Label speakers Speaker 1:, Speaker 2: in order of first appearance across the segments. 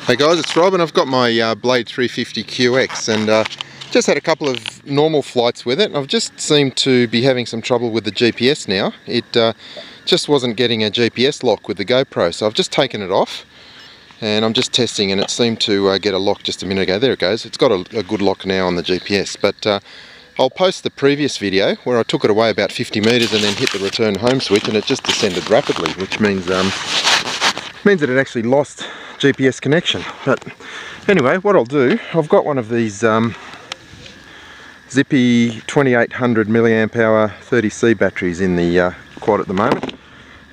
Speaker 1: Hey guys, it's Rob and I've got my Blade 350 QX and just had a couple of normal flights with it. I've just seemed to be having some trouble with the GPS now. It just wasn't getting a GPS lock with the GoPro, so I've just taken it off and I'm just testing, and it seemed to get a lock just a minute ago. There it goes. It's got a good lock now on the GPS, but I'll post the previous video where I took it away about 50 metres and then hit the return home switch and it just descended rapidly, which means that it actually lost GPS connection. But anyway, what I'll do, I've got one of these Zippy 2800 milliamp hour 30C batteries in the quad at the moment,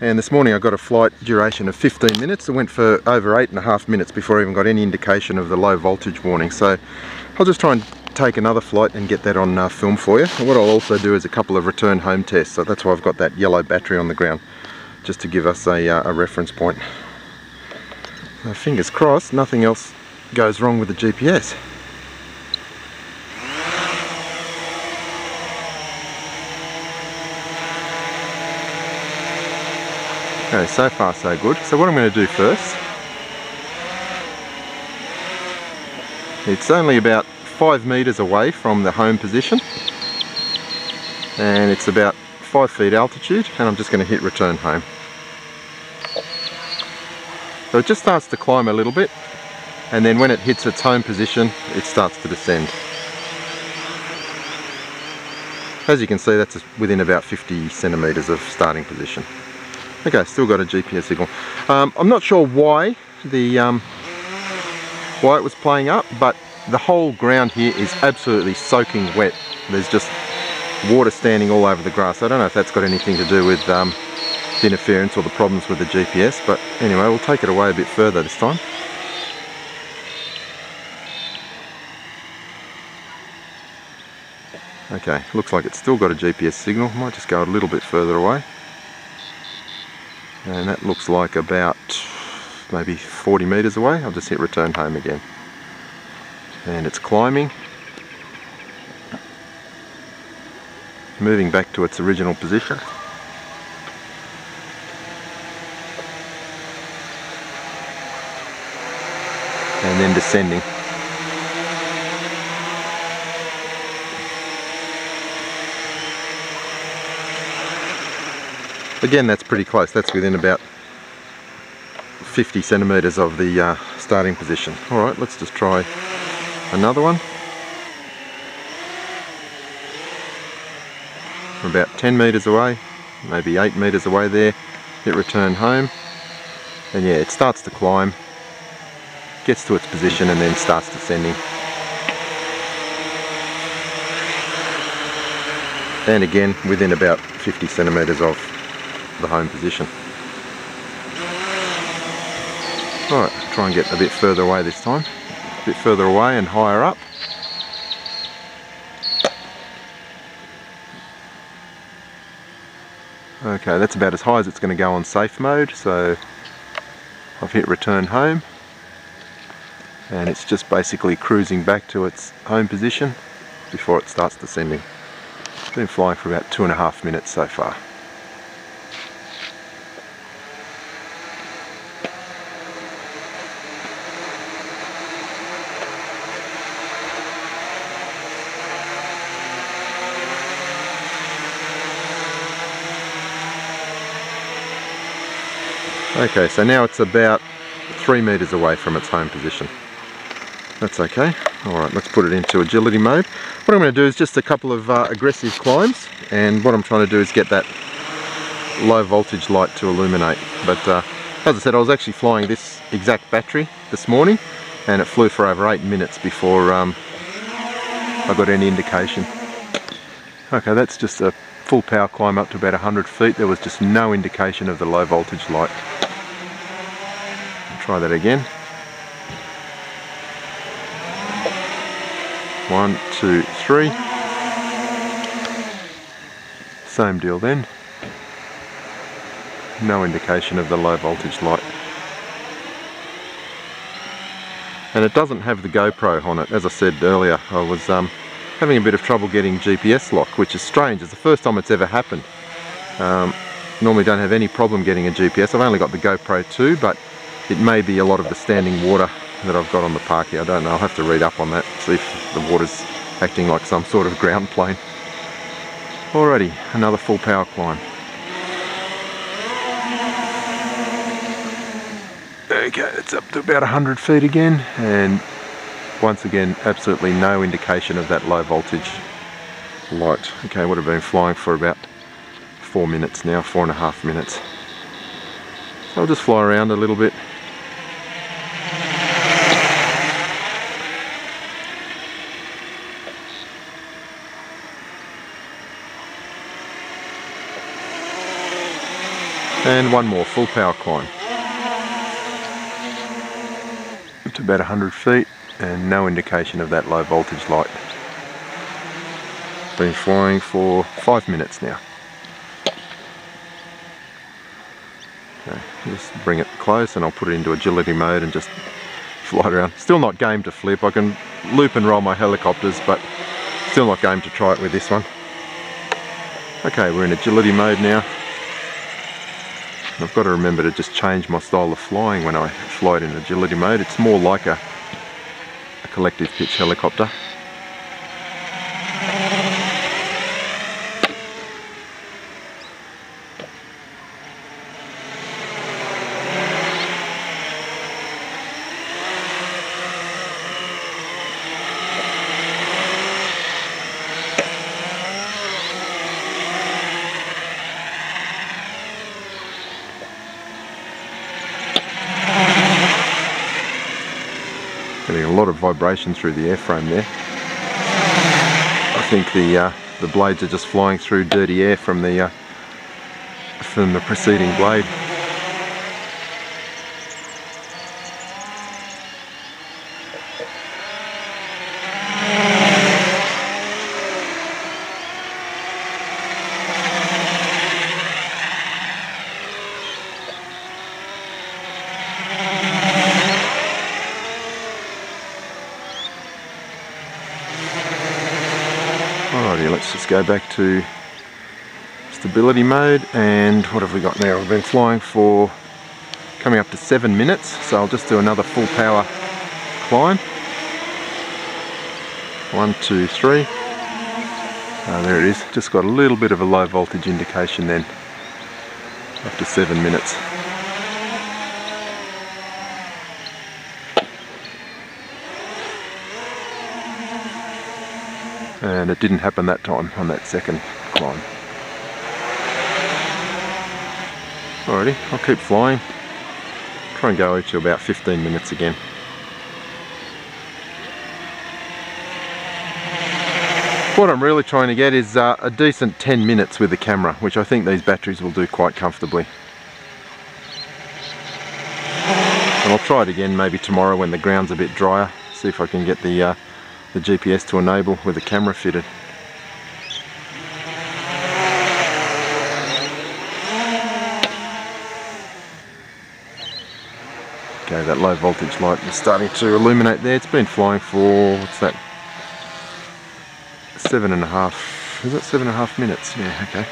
Speaker 1: and this morning I got a flight duration of 15 minutes. It went for over 8.5 minutes before I even got any indication of the low voltage warning, so I'll just try and take another flight and get that on film for you. And what I'll also do is a couple of return home tests, so that's why I've got that yellow battery on the ground, just to give us a reference point. So fingers crossed nothing else goes wrong with the GPS. Okay, so far so good. So what I'm going to do first, it's only about 5 metres away from the home position and it's about 5 feet altitude, and I'm just going to hit return home. So it just starts to climb a little bit, and then when it hits its home position it starts to descend. As you can see, that's within about 50 centimetres of starting position. Okay, still got a GPS signal. I'm not sure why it was playing up, but the whole ground here is absolutely soaking wet. There's just water standing all over the grass. I don't know if that's got anything to do with the interference or the problems with the GPS, but anyway, we'll take it away a bit further this time. Okay, looks like it's still got a GPS signal. Might just go a little bit further away. And that looks like about maybe 40 metres away. I'll just hit return home again. And it's climbing, moving back to its original position. And then descending. Again, that's pretty close. That's within about 50 centimetres of the starting position. Alright, let's just try another one. We're about 10 metres away, maybe 8 metres away there. Hit return home. And yeah, it starts to climb, gets to its position and then starts descending. And again, within about 50 centimetres of the home position. Alright, try and get a bit further away this time. A bit further away and higher up. Okay, that's about as high as it's going to go on safe mode, so I've hit return home and it's just basically cruising back to its home position before it starts descending. It's been flying for about 2.5 minutes so far. Okay, so now it's about 3 metres away from its home position. That's okay. Alright, let's put it into agility mode. What I'm going to do is just a couple of aggressive climbs, and what I'm trying to do is get that low voltage light to illuminate. But as I said, I was actually flying this exact battery this morning and it flew for over 8 minutes before I got any indication. Okay, that's just a full power climb up to about 100 feet. There was just no indication of the low voltage light. Try that again. 1, 2, 3. Same deal then. No indication of the low voltage light. And it doesn't have the GoPro on it. As I said earlier, I was having a bit of trouble getting GPS lock, which is strange. It's the first time it's ever happened. Normally don't have any problem getting a GPS. I've only got the GoPro 2, but it may be a lot of the standing water that I've got on the park here. I don't know, I'll have to read up on that, see if the water's acting like some sort of ground plane. Alrighty, another full power climb. Okay, it's up to about 100 feet again, and once again, absolutely no indication of that low voltage light. Okay, would have been flying for about 4 minutes now, 4.5 minutes. So I'll just fly around a little bit. And one more full power climb. It's about 100 feet and no indication of that low voltage light. Been flying for 5 minutes now. Okay, just bring it close and I'll put it into agility mode and just fly around. Still not game to flip. I can loop and roll my helicopters, but still not game to try it with this one. Okay, we're in agility mode now. I've got to remember to just change my style of flying when I fly it in agility mode. It's more like a collective pitch helicopter. Getting a lot of vibration through the airframe there. I think the blades are just flying through dirty air from the preceding blade. Alrighty, let's just go back to stability mode, and what have we got now? We've been flying for coming up to 7 minutes, so I'll just do another full power climb. 1, 2, 3. There it is, just got a little bit of a low voltage indication then, after 7 minutes. And it didn't happen that time on that second climb. Alrighty, I'll keep flying. Try and go to about 15 minutes again. What I'm really trying to get is a decent 10 minutes with the camera, which I think these batteries will do quite comfortably. And I'll try it again maybe tomorrow when the ground's a bit drier, see if I can get the GPS to enable with the camera fitted. Okay, that low voltage light is starting to illuminate there. It's been flying for, what's that? 7.5, is it 7.5 minutes? Yeah, okay.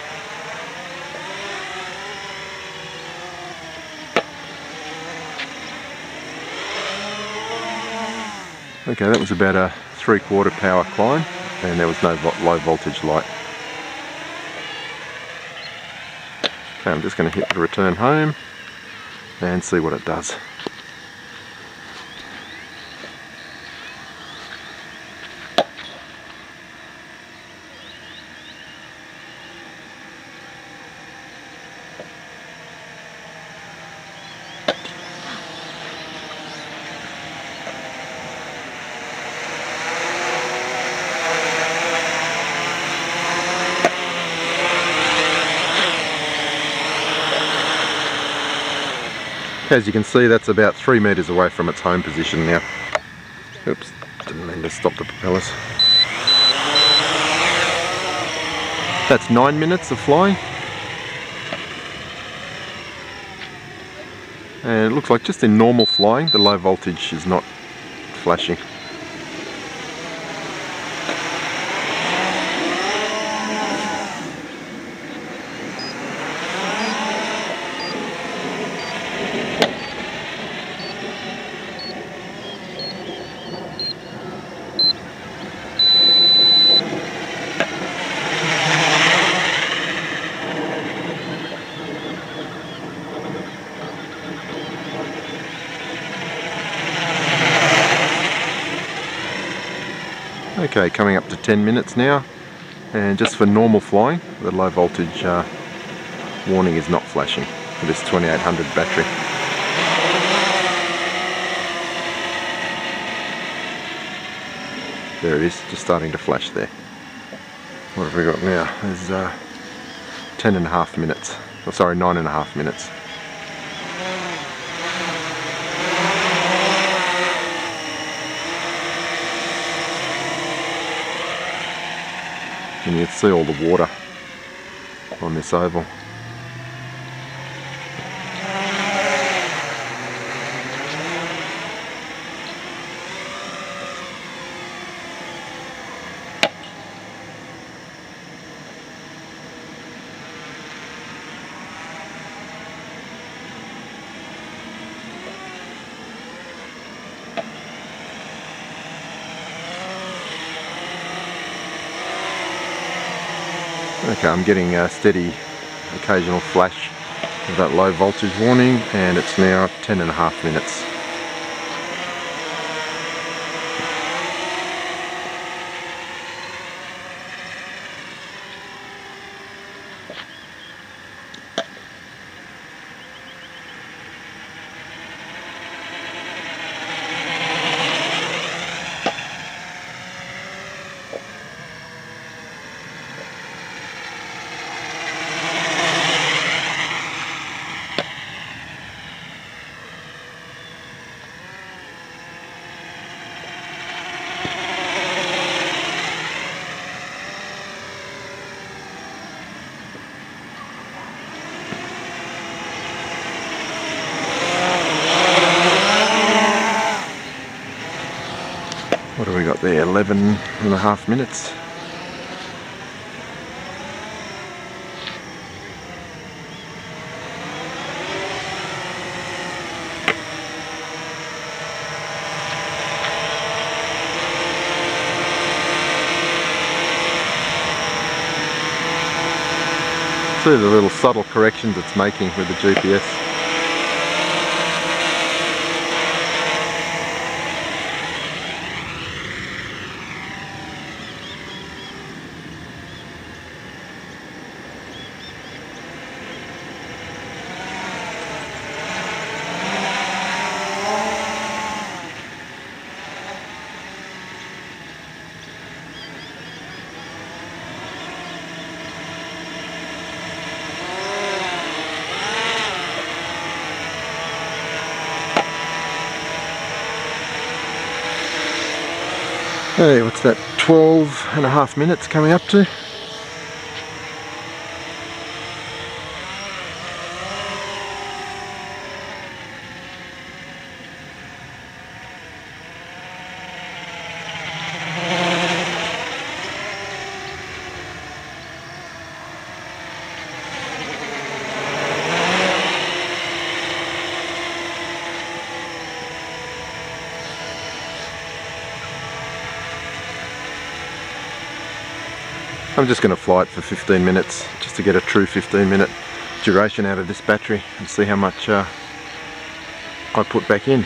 Speaker 1: Okay, that was about a 3/4 power climb, and there was no low voltage light. Okay, I'm just going to hit the return home and see what it does. As you can see, that's about 3 meters away from its home position now. Oops, didn't mean to stop the propellers. That's 9 minutes of flying. And it looks like just in normal flying, the low voltage is not flashing. Okay, coming up to 10 minutes now, and just for normal flying, the low voltage warning is not flashing for this 2800 battery. There it is, just starting to flash there. What have we got now? There's 10.5 minutes, oh, sorry, 9.5 minutes. And you can see all the water on this oval. Okay, I'm getting a steady occasional flash of that low voltage warning, and it's now 10.5 minutes. What have we got there? 11.5 minutes. See the little subtle corrections it's making with the GPS. Hey, what's that? 12.5 minutes coming up to? I'm just going to fly it for 15 minutes just to get a true 15-minute duration out of this battery and see how much I put back in.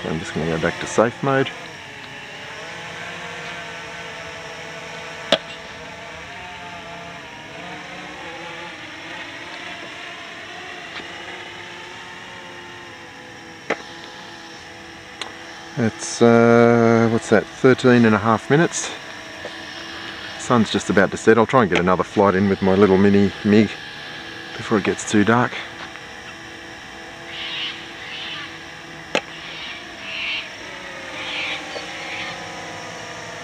Speaker 1: So I'm just going to go back to safe mode. It's, what's that, 13.5 minutes. Sun's just about to set. I'll try and get another flight in with my little mini MiG before it gets too dark.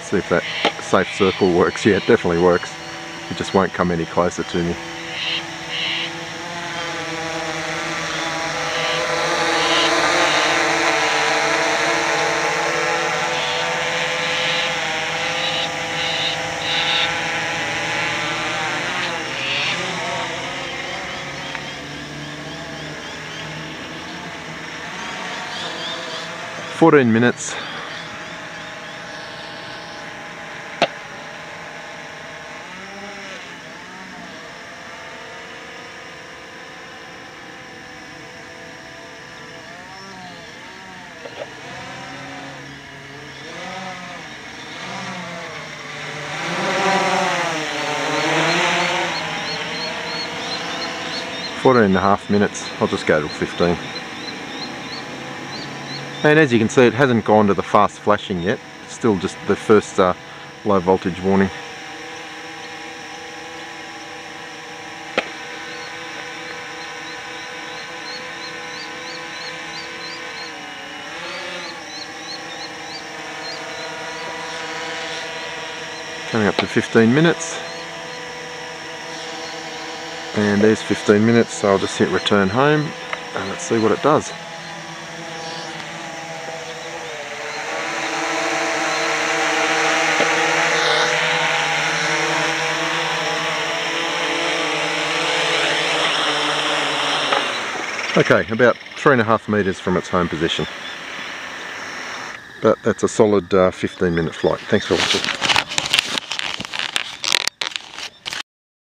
Speaker 1: See if that safe circle works. Yeah, it definitely works. It just won't come any closer to me. "14 minutes. 14.5 minutes. I'll just go to 15. And as you can see, it hasn't gone to the fast flashing yet. It's still just the first low voltage warning. Coming up to 15 minutes. And there's 15 minutes, so I'll just hit return home and let's see what it does. Okay, about 3.5 meters from its home position. But that's a solid 15-minute flight. Thanks for watching.